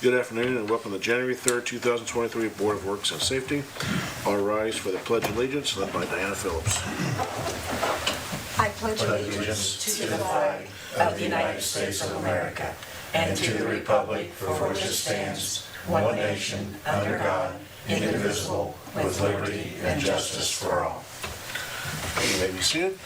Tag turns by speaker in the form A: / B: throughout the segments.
A: Good afternoon and welcome to January 3rd, 2023 Board of Works and Safety. All rise for the Pledge of Allegiance led by Diana Phillips.
B: I pledge allegiance to the flag of the United States of America and to the republic for which it stands, one nation, under God, indivisible, with liberty and justice for all.
A: You may be seated.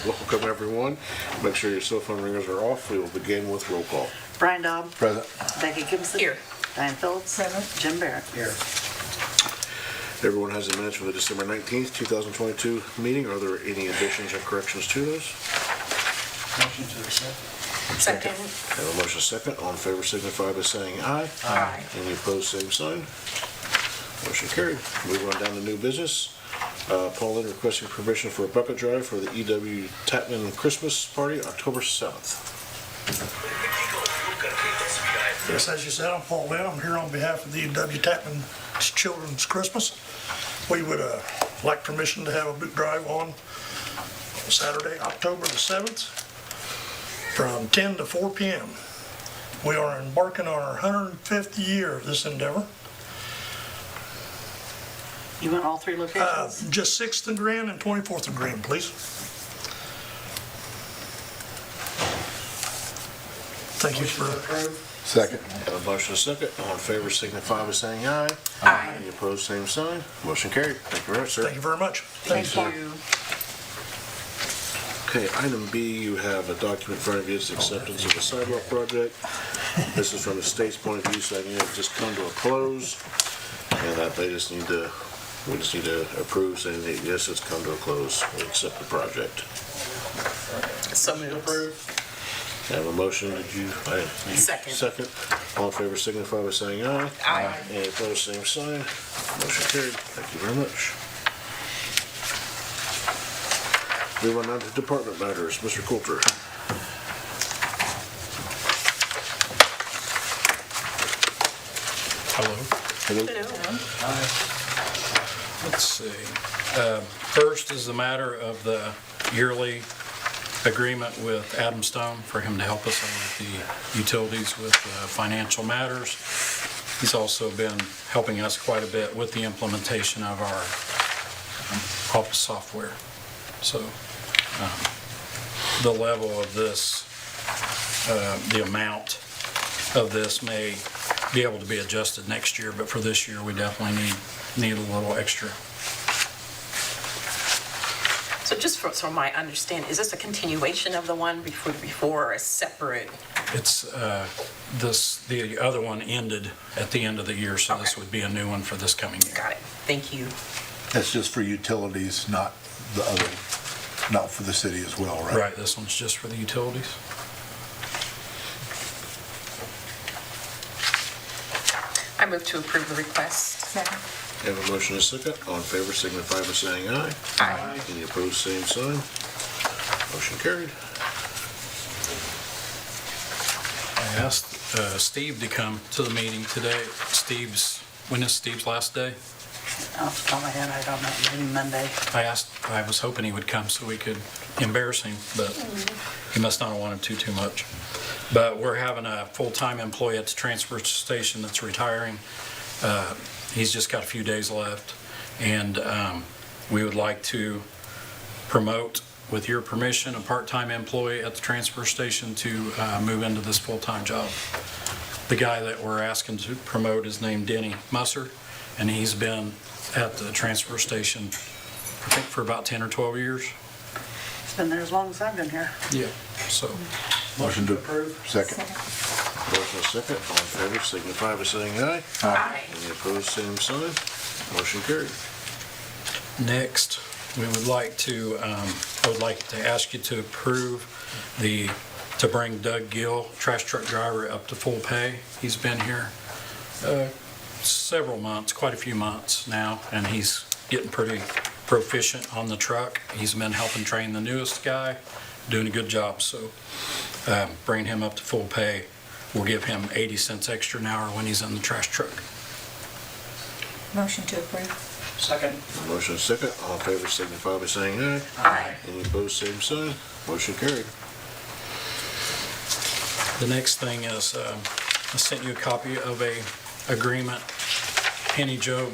A: Welcome everyone. Make sure your cell phone ringers are off. We will begin with roll call.
C: Brian Daub.
D: Present.
C: Becky Gibson.
B: Here.
C: Diane Phillips.
B: Present.
C: Jim Barrett.
D: Here.
A: Everyone has the minutes for the December 19th, 2022 meeting. Are there any additions or corrections to those?
D: Motion to accept.
B: Second.
A: I have a motion second. All in favor signify by saying aye.
B: Aye.
A: Any opposed, same sign. Motion carried. Move on down to new business. Pauline requesting permission for a bucket drive for the EW Tatman Christmas Party, October 7th.
E: Yes, as you said, I'm Paul Lynn. I'm here on behalf of the EW Tatman Children's Christmas. We would like permission to have a boot drive on Saturday, October the 7th, from 10 to 4 p.m. We are embarking on our 105th year of this endeavor.
C: You want all three locations?
E: Just 6th and Grand and 24th and Grand, please. Thank you for...
D: Second.
A: Have a motion and second. All in favor signify by saying aye.
B: Aye.
A: Any opposed, same sign. Motion carried. Thank you very much, sir.
E: Thank you very much.
B: Thank you.
A: Okay, item B, you have a document in front of you. It's acceptance of the sidewalk project. This is from the state's point of view, so I need to just come to a close. And that we just need to approve, saying that yes, it's come to a close. We accept the project.
B: So moved.
A: I have a motion. Did you?
B: Second.
A: Second. All in favor signify by saying aye.
B: Aye.
A: Any opposed, same sign. Motion carried. Thank you very much. Move on to department matters. Mr. Colter.
F: Hello.
A: Hello.
F: Let's see. First is the matter of the yearly agreement with Adam Stone for him to help us with the utilities with financial matters. He's also been helping us quite a bit with the implementation of our office software. So the level of this, the amount of this may be able to be adjusted next year, but for this year, we definitely need a little extra.
B: So just from my understanding, is this a continuation of the one before or a separate?
F: It's, the other one ended at the end of the year, so this
B: Okay.
F: would be a new one for this coming year.
B: Got it. Thank you.
D: That's just for utilities, not the other, not for the city as well, right?
F: Right, this one's just for the utilities.
B: I move to approve the request. Second.
A: Have a motion and a second. All in favor signify by saying aye.
B: Aye.
A: Any opposed, same sign. Motion carried.
F: I asked Steve to come to the meeting today. When is Steve's last day?
C: Off the top of my head, I don't know, maybe Monday.
F: I was hoping he would come so we could embarrass him, but he must not have wanted to too much. But we're having a full-time employee at the transfer station that's retiring. He's just got a few days left, and we would like to promote, with your permission, a part-time employee at the transfer station to move into this full-time job. The guy that we're asking to promote is named Denny Musser, and he's been at the transfer station, I think, for about 10 or 12 years.
C: It's been there as long as I've been here.
F: Yeah. So,
D: Motion to approve. Second.
A: Motion and a second. All in favor signify by saying aye.
B: Aye.
A: Any opposed, same sign. Motion carried.
F: next, we would like to, I would like to ask you to approve to bring Doug Gill, trash truck driver, up to full pay. He's been here several months, quite a few months now, and he's getting pretty proficient on the truck. He's been helping train the newest guy, doing a good job, so bringing him up to full pay will give him 80 cents extra an hour when he's in the trash truck.
G: Motion to approve.
D: Second.
A: Motion is second. All in favor signify by saying aye.
B: Aye.
A: Any opposed, same sign. Motion carried.
F: The next thing is, I sent you a copy of a agreement. Penny Job,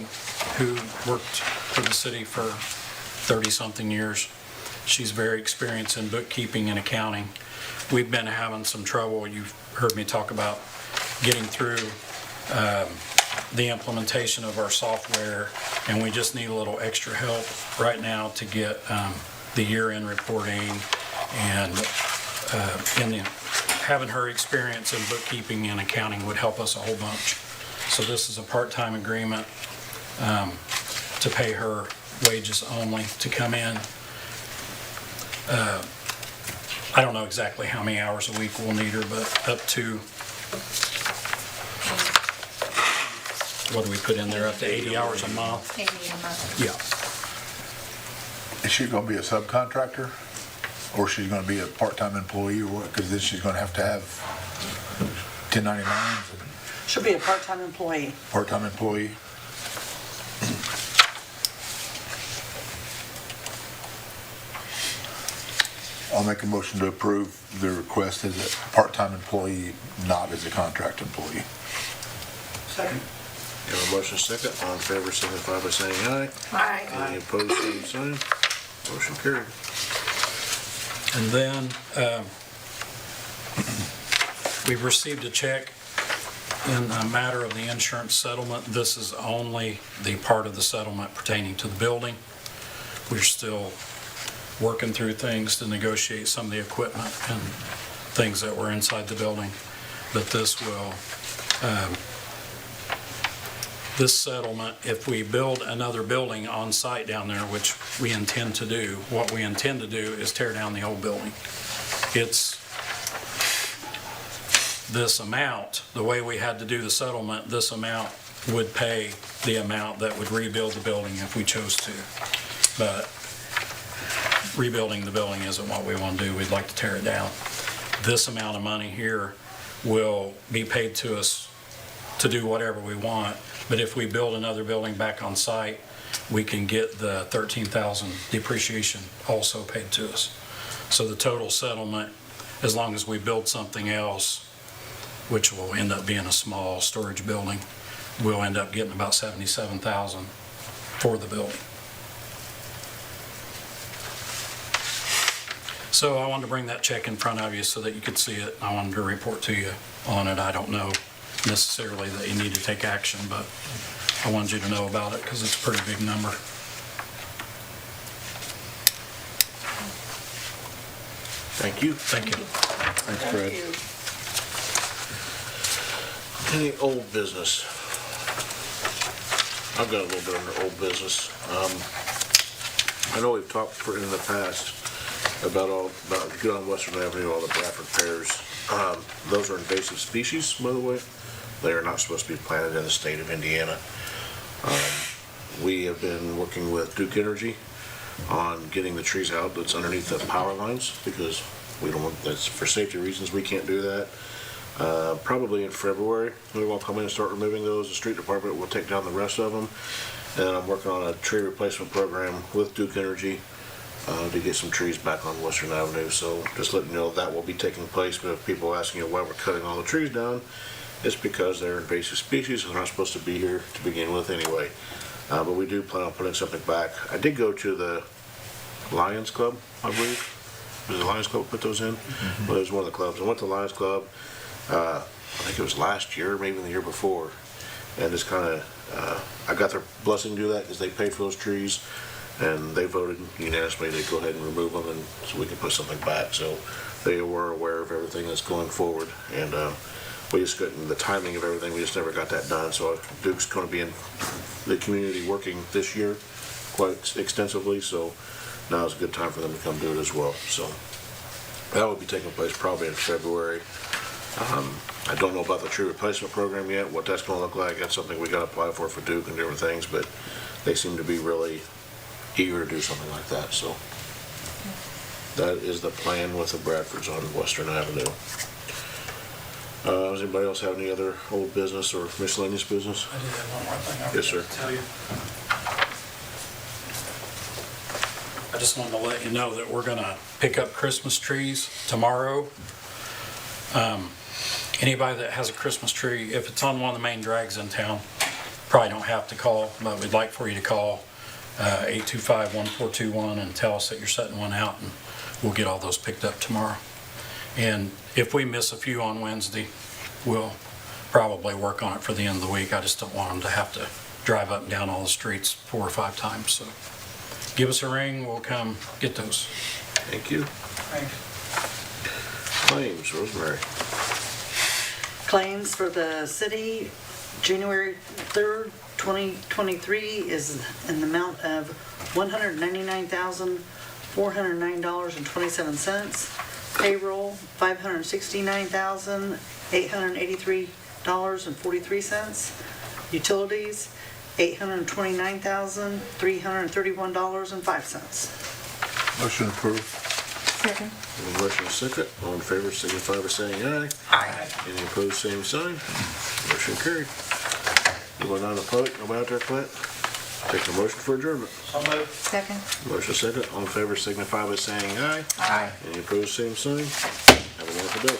F: who worked for the city for 30-something years, she's very experienced in bookkeeping and accounting. We've been having some trouble, you've heard me talk about getting through the implementation of our software, and we just need a little extra help right now to get the year-end reporting, and having her experience in bookkeeping and accounting would help us a whole bunch. So this is a part-time agreement to pay her wages only to come in. I don't know exactly how many hours a week we'll need her, but up to, what do we put in there, up to 80 hours a month?
G: 80 a month.
F: Yeah.
D: Is she gonna be a subcontractor? Or she's gonna be a part-time employee or what? Because then she's gonna have 1099s and
C: Should be a part-time employee.
D: part-time employee. I'll make a motion to approve the request as a part-time employee, not as a contract employee.
E: Second.
A: You have a motion second. All in favor, signify by saying aye.
G: Aye.
A: Any opposed, same sign. Motion carried.
F: And then we've received a check in a matter of the insurance settlement. This is only the part of the settlement pertaining to the building. We're still working through things to negotiate some of the equipment and things that were inside the building. But this will, this settlement, if we build another building on site down there, which we intend to do, what we intend to do is tear down the old building. It's this amount, the way we had to do the settlement, this amount would pay the amount that would rebuild the building if we chose to. But rebuilding the building isn't what we want to do. We'd like to tear it down. This amount of money here will be paid to us to do whatever we want. But if we build another building back on site, we can get the $13,000 depreciation also paid to us. So the total settlement, as long as we build something else, which will end up being a small storage building, we'll end up getting about $77,000 for the building. So I wanted to bring that check in front of you so that you could see it. I wanted to report to you on it. I don't know necessarily that you need to take action, but I wanted you to know about it because it's a pretty big number.
A: Thank you.
F: Thank you.
A: Thanks, Fred. Any old business? I've got a little bit under old business. I know we've talked in the past about good on Western Avenue, all the Bradford pears. Those are invasive species, by the way. They are not supposed to be planted in the state of Indiana. We have been working with Duke Energy on getting the trees out that's underneath the power lines because we don't want, that's for safety reasons, we can't do that. Probably in February, we will come in and start removing those. The street department will take down the rest of them. And I'm working on a tree replacement program with Duke Energy to get some trees back on Western Avenue. So just letting you know that will be taking place. But if people are asking you why we're cutting all the trees down, it's because they're invasive species and they're not supposed to be here to begin with anyway. But we do plan on putting something back. I did go to the Lions Club, I believe. Was the Lions Club put those in? Mm-hmm. Well, it was one of the clubs. I went to the Lions Club, I think it was last year, maybe the year before. And just kind of, I got their blessing to do that because they paid for those trees. And they voted unanimously to go ahead and remove them and so we can put something back. So they were aware of everything that's going forward. And we just couldn't, the timing of everything, we just never got that done. So Duke's going to be in the community working this year quite extensively. So now is a good time for them to come do it as well. So that will be taking place probably in February. I don't know about the tree replacement program yet, what that's going to look like. That's something we got to apply for Duke and different things, but they seem to be really eager to do something like that. So that is the plan with the Bradfords on Western Avenue. Does anybody else have any other old business or miscellaneous business?
F: I did have one more thing I
A: Yes, sir.
F: wanted to tell you. I just wanted to let you know that we're going to pick up Christmas trees tomorrow. Anybody that has a Christmas tree, if it's on one of the main drags in town, probably don't have to call, but we'd like for you to call 825-1421 and tell us that you're setting one out, and we'll get all those picked up tomorrow. And if we miss a few on Wednesday, we'll probably work on it for the end of the week. I just don't want them to have to drive up and down all the streets 4 or 5 times. So give us a ring, we'll come get those.
A: Thank you. Claims, Rosemary.
C: Claims for the city, January 3rd, 2023 is in the amount of $199,409.27. Payroll, $569,883.43. Utilities, $829,331.05.
D: Motion approved.
G: Second.
A: Motion is second. All in favor signify by saying aye.
B: Aye.
A: Any opposed, same sign. Motion carried. Anyone on the public, nobody out there, Clint? Take a motion for adjournment.
G: Second.
A: Motion second. All in favor signify by saying aye.
B: Aye.
A: Any opposed, same sign. Have a wonderful day.